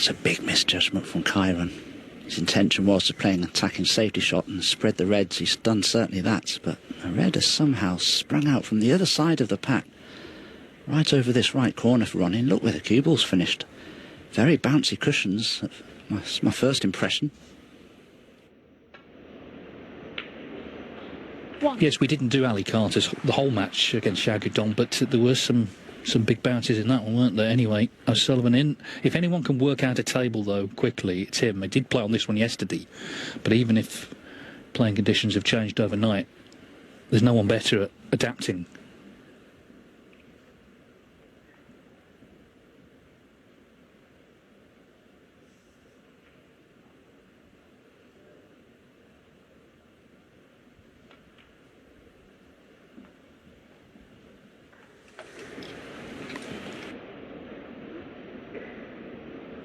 That's a big misjudgment from Kyron. His intention was to play an attacking safety shot and spread the reds. He's done certainly that, but a red has somehow sprung out from the other side of the pack, right over this right corner for Ronnie. Look where the cue ball's finished. Very bouncy cushions. That's my first impression. Yes, we didn't do Ali Carter's the whole match against Zhao Guodong, but there were some big bounces in that one, weren't there? Anyway, O'Sullivan in. If anyone can work out a table, though, quickly, it's him. He did play on this one yesterday, but even if playing conditions have changed overnight, there's no one better at adapting.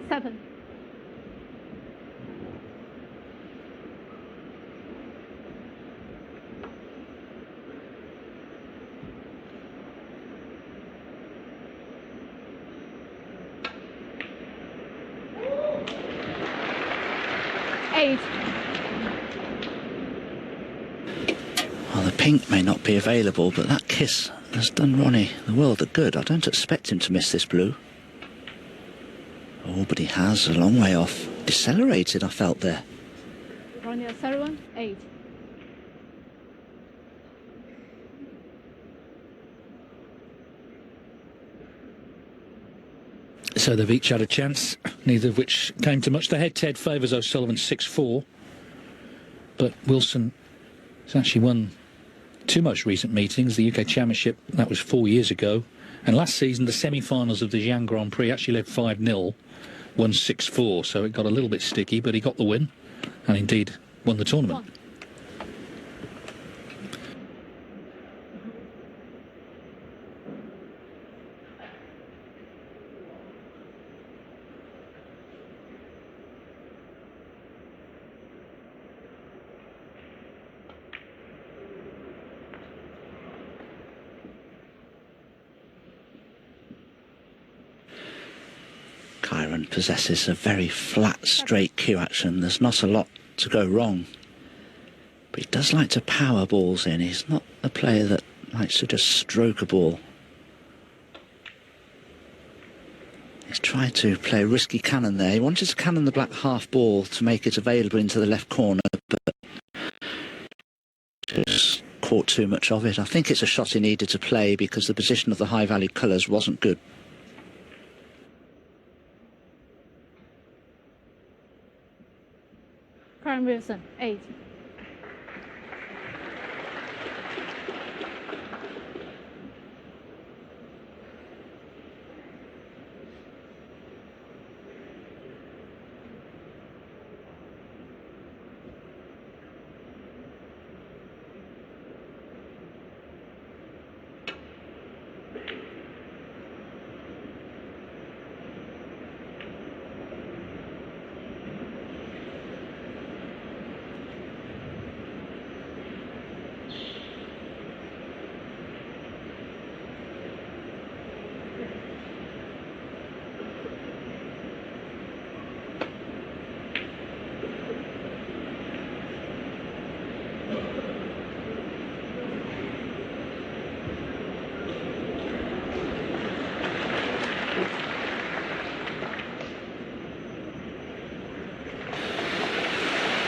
Seven. Eight. Well, the pink may not be available, but that kiss has done Ronnie the world of good. I don't expect him to miss this blue. Oh, but he has a long way off. Decelerated, I felt there. Ronnie O'Sullivan, 8. So they've each had a chance, neither of which came to much. The head-to-head favours O'Sullivan 6-4, but Wilson has actually won two most recent meetings. The UK Championship, that was 4 years ago, and last season the semi-finals of the Xi'an Grand Prix actually led 5-0, won 6-4, so it got a little bit sticky, but he got the win, and indeed won the tournament. Kyron possesses a very flat, straight cue action. There's not a lot to go wrong. But he does like to power balls in. He's not a player that likes to just stroke a ball. He's tried to play a risky cannon there. He wanted to cannon the black half ball to make it available into the left corner, but just caught too much of it. I think it's a shot he needed to play because the position of the high-value colours wasn't good. Karen Wilson, 8.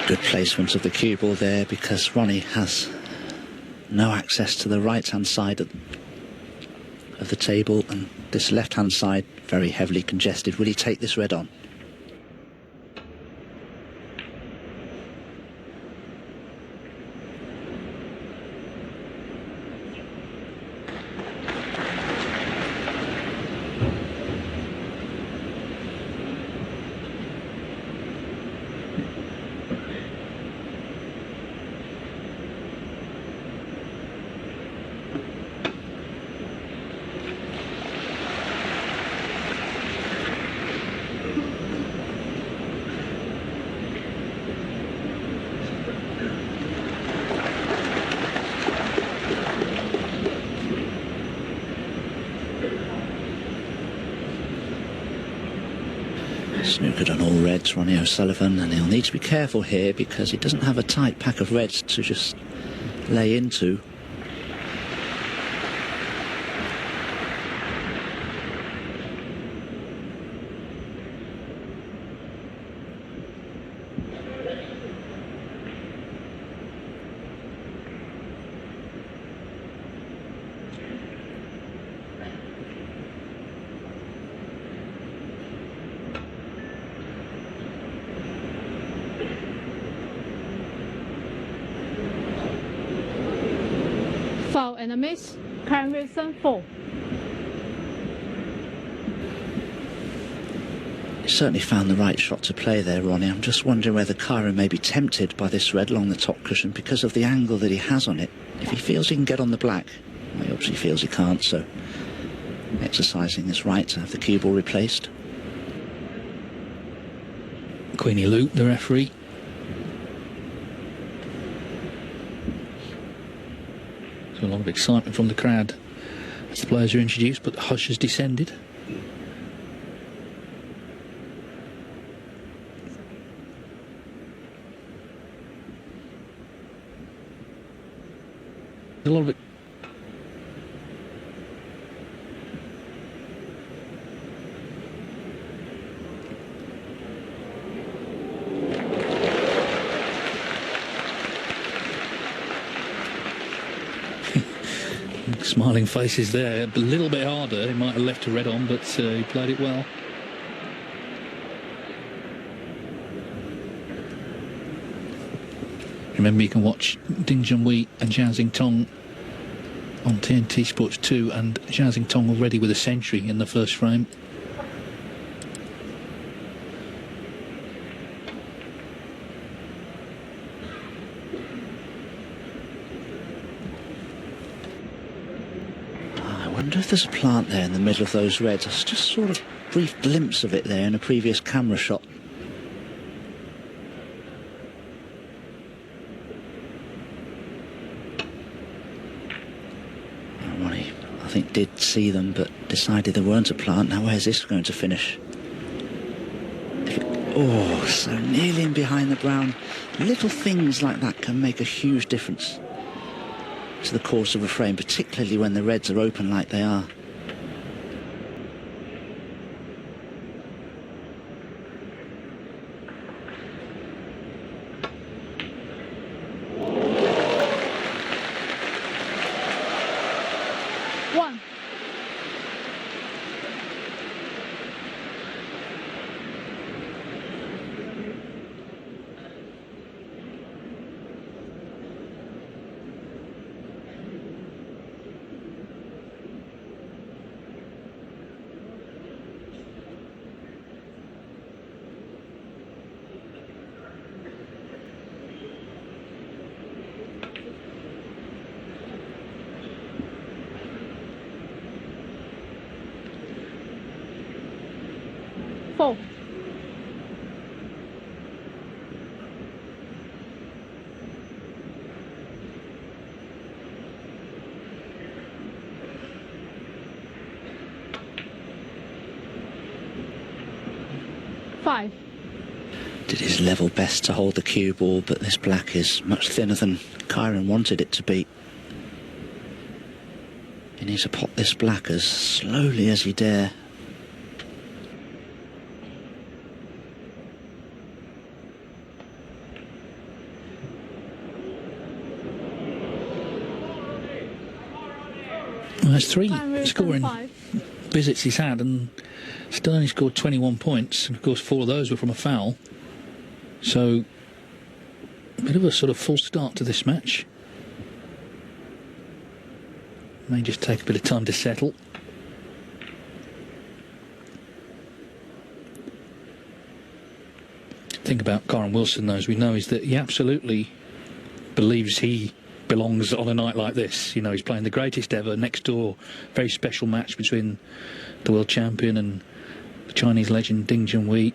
Good placement of the cue ball there because Ronnie has no access to the right-hand side of the table, and this left-hand side very heavily congested. Will he take this red on? Snookered on all reds, Ronnie O'Sullivan, and he'll need to be careful here because he doesn't have a tight pack of reds to just lay into. Foul and a miss. Karen Wilson, 4. He certainly found the right shot to play there, Ronnie. I'm just wondering whether Kyron may be tempted by this red along the top cushion because of the angle that he has on it. If he feels he can get on the black, well, he obviously feels he can't, so exercising his right to have the cue ball replaced. Queenie Luke, the referee. So a lot of excitement from the crowd as the players are introduced, but the hush has descended. A lot of it. Smiling faces there. A little bit harder. He might have left a red on, but he played it well. Remember, you can watch Ding Junhui and Zhao Xingtong on TNT Sports 2, and Zhao Xingtong already with a century in the first frame. I wonder if there's a plant there in the middle of those reds. I just saw a brief glimpse of it there in a previous camera shot. Ronnie, I think, did see them, but decided there weren't a plant. Now where's this going to finish? Oh, so nearly in behind the brown. Little things like that can make a huge difference to the course of a frame, particularly when the reds are open like they are. Four. Five. Did his level best to hold the cue ball, but this black is much thinner than Kyron wanted it to be. He needs to pot this black as slowly as he dare. Well, that's 3 Karen scoring Wilson, 5. visits he's had, and still only scored 21 points, and of course 4 of those were from a foul. So a bit of a sort of false start to this match. May just take a bit of time to settle. The thing about Kyron Wilson, though, as we know, is that he absolutely believes he belongs on a night like this. You know, he's playing the greatest ever next door, very special match between the world champion and the Chinese legend Ding Junhui.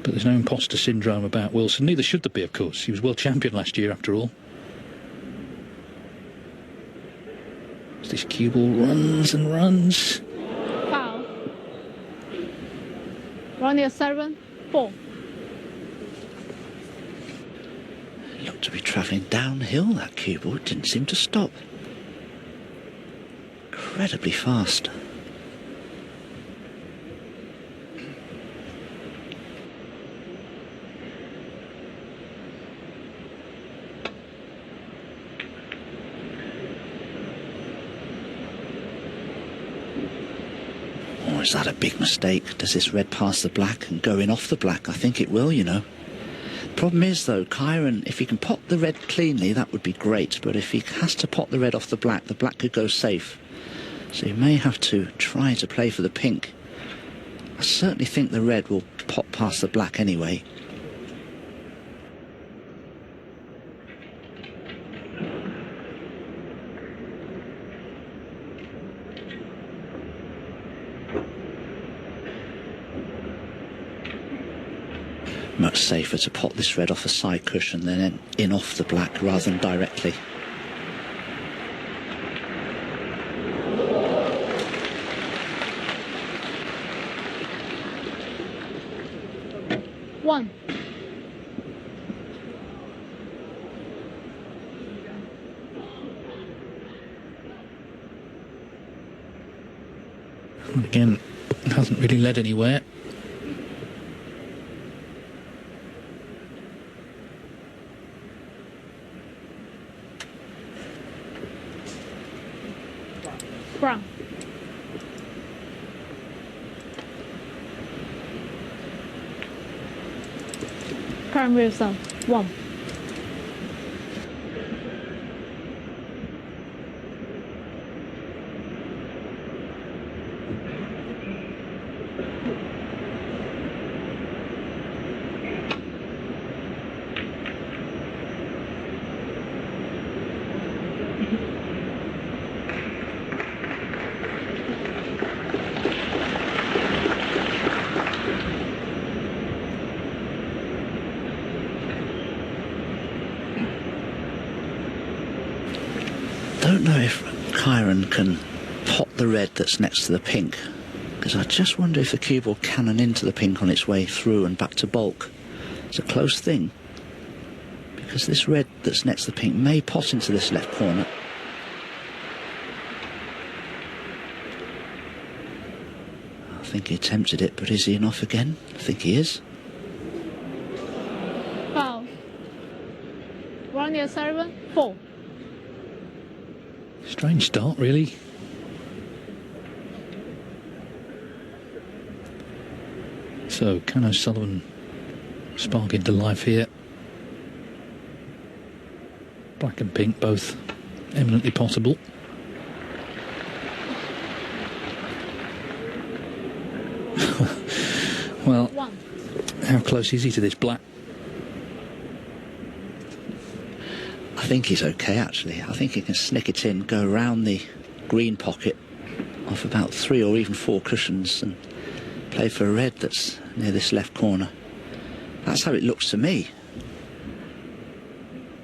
But there's no imposter syndrome about Wilson. Neither should there be, of course. He was world champion last year, after all. As this cue ball runs and runs. Foul. We're only at 7, 4. Looked to be travelling downhill, that cue ball. It didn't seem to stop. Incredibly fast. Or is that a big mistake? Does this red pass the black and go in off the black? I think it will, you know. Problem is, though, Kyron, if he can pot the red cleanly, that would be great. But if he has to pot the red off the black could go safe. So he may have to try to play for the pink. I certainly think the red will pop past the black anyway. Much safer to pot this red off a side cushion than in off the black rather than directly. One. Again, hasn't really led anywhere. Brown. Karen Wilson, 1. I don't know if Kyron can pot the red that's next to the pink, because I just wonder if the cue ball cannon into the pink on its way through and back to bulk. It's a close thing, because this red that's next to the pink may pot into this left corner. I think he attempted it, but is he enough again? I think he is. Foul. We're only at 7, 4. Strange start, really. So, can O'Sullivan spark into life here? Black and pink, both eminently possible. Well, 1. how close is he to this black? I think he's okay, actually. I think he can snick it in, go around the green pocket off about 3 or even 4 cushions and play for a red that's near this left corner. That's how it looks to me.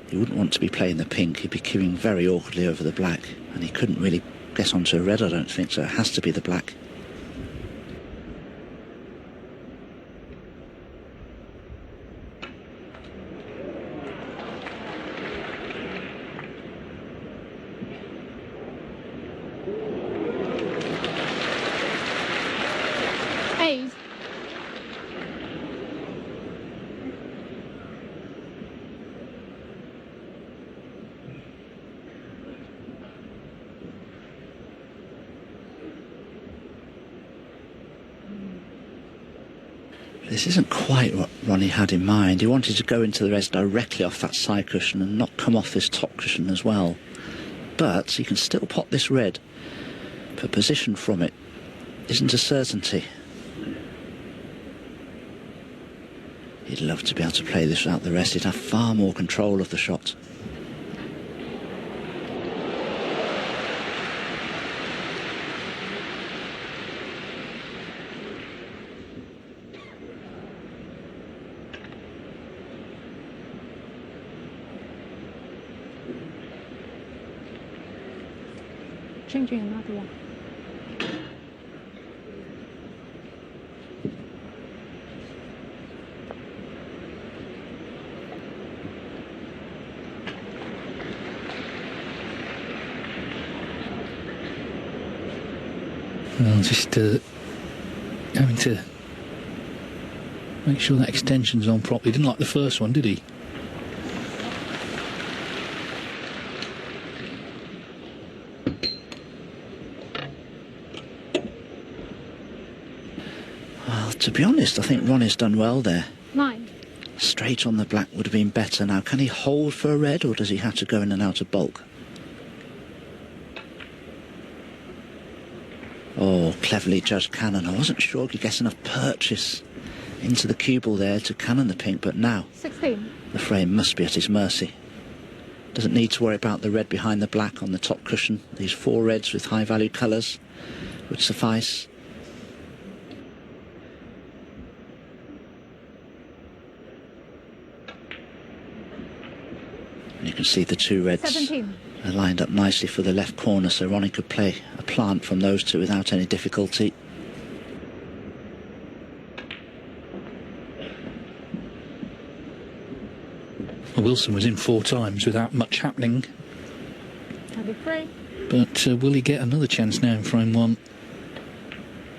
He wouldn't want to be playing the pink. He'd be queuing very awkwardly over the black, and he couldn't really get onto a red, I don't think, so it has to be the black. This isn't quite what Ronnie had in mind. He wanted to go into the reds directly off that side cushion and not come off this top cushion as well. But he can still pot this red, but position from it isn't a certainty. He'd love to be able to play this without the rest. He'd have far more control of the shot. Changing another one. Well, just having to make sure that extension's on properly. Didn't like the first one, did he? Well, to be honest, I think Ronnie's done well there. 9. Straight on the black would have been better. Now, can he hold for a red, or does he have to go in and out of bulk? Oh, cleverly judged cannon. I wasn't sure he could get enough purchase into the cue ball there to cannon the pink, but now 16. the frame must be at his mercy. Doesn't need to worry about the red behind the black on the top cushion. These 4 reds with high value colours would suffice. You can see the 2 reds 17. are lined up nicely for the left corner, so Ronnie could play a plant from those 2 without any difficulty. Wilson was in 4 times without much happening. 23. But will he get another chance now in frame 1?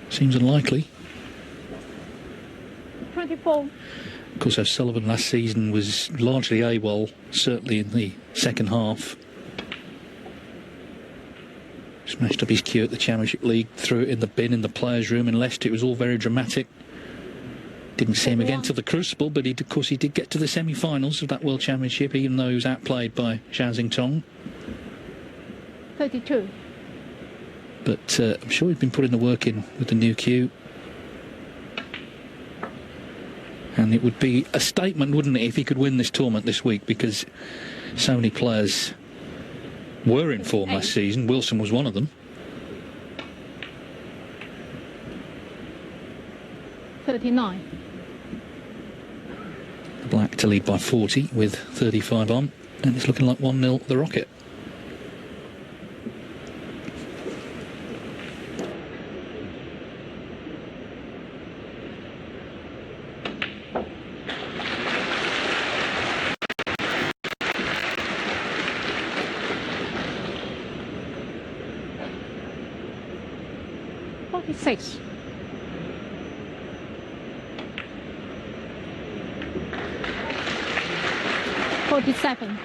Seems unlikely. 24. Of course, O'Sullivan last season was largely AWOL, certainly in the second half. Smashed up his cue at the Championship League, threw it in the bin in the players' room and left. It was all very dramatic. Didn't see him again till the Crucible, but of course he did get to the semi-finals of that World Championship, even though he was outplayed by Zhao Xingtong. 32. But I'm sure he's been putting the work in with the new cue. And it would be a statement, wouldn't it, if he could win this tournament this week, because so many players were in form last season. Wilson was one of them. 39. Black to lead by 40 with 35 on, and it's looking like 1-0 the Rocket. Six. 47.